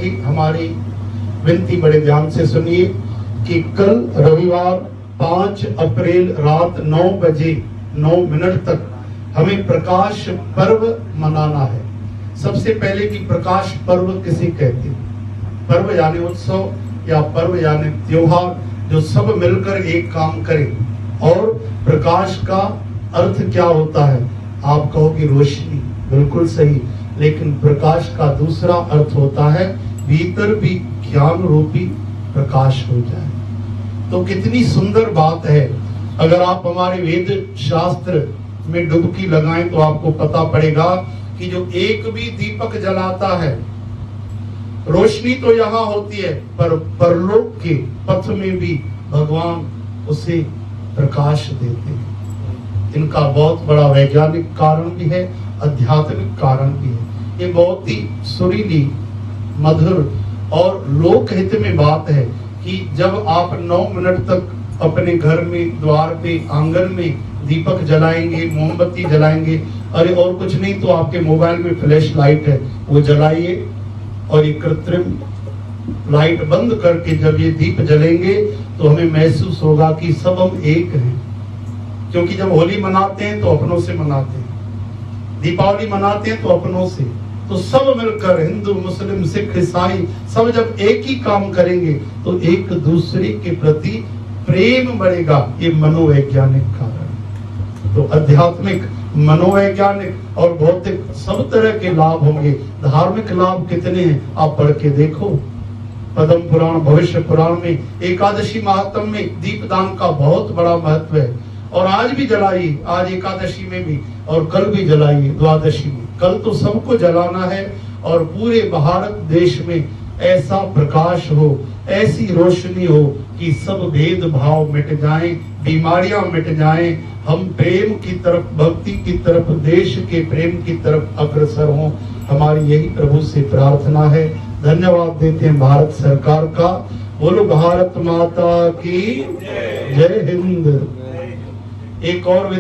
की हमारी विनती बड़े ध्यान से सुनिए कि कल रविवार 5 अप्रैल रात 9 बजे 9 मिनट तक हमें प्रकाश पर्व मनाना है। सबसे पहले कि प्रकाश पर्व किसे कहते हैं? पर्व यानी उत्सव या पर्व यानी त्योहार जो सब मिलकर एक काम करें। और प्रकाश का अर्थ क्या होता है? आप कहोगे रोशनी, बिल्कुल सही, लेकिन प्रकाश का दूसरा अर्थ होता है भीतर भी ज्ञान रूपी प्रकाश हो जाए। तो कितनी सुंदर बात है। अगर आप हमारे वेद शास्त्र में डुबकी लगाएं तो आपको पता पड़ेगा कि जो एक भी दीपक जलाता है, रोशनी तो यहाँ होती है पर परलोक के पथ में भी भगवान उसे प्रकाश देते हैं। इनका बहुत बड़ा वैज्ञानिक कारण भी है, आध्यात्मिक कारण भी है। ये बहुत ही सुरीली, मधुर और लोकहित में बात है कि जब आप 9 मिनट तक अपने घर में, द्वार पे, आंगन में दीपक जलाएंगे, मोमबत्ती जलाएंगे, अरे और कुछ नहीं तो आपके मोबाइल में फ्लैश लाइट है वो जलाइए, और ये कृत्रिम लाइट बंद करके जब ये दीप जलेंगे तो हमें महसूस होगा कि सब हम एक हैं। क्योंकि जब होली मनाते हैं तो अपनों से मनाते हैं, दीपावली मनाते हैं तो अपनों से, तो सब मिलकर हिंदू, मुस्लिम, सिख, ईसाई सब जब एक ही काम करेंगे तो एक दूसरे के प्रति प्रेम बढ़ेगा। ये मनोवैज्ञानिक कारण। तो आध्यात्मिक, मनोवैज्ञानिक और भौतिक सब तरह के लाभ होंगे। धार्मिक लाभ कितने हैं आप पढ़ के देखो। पद्म पुराण, भविष्य पुराण में एकादशी महात्म में दीपदान का बहुत बड़ा महत्व है। और आज भी जलाइए, आज एकादशी में भी और कल भी जलाइए, द्वादशी में। कल तो सबको जलाना है और पूरे भारत देश में ऐसा प्रकाश हो, ऐसी रोशनी हो कि सब भेदभाव मिट जाएं, बीमारियां मिट जाएं, हम प्रेम की तरफ, भक्ति की तरफ, देश के प्रेम की तरफ अग्रसर हों। हमारी यही प्रभु से प्रार्थना है। धन्यवाद देते हैं भारत सरकार का। बोलो भारत माता की जय हिंद। एक और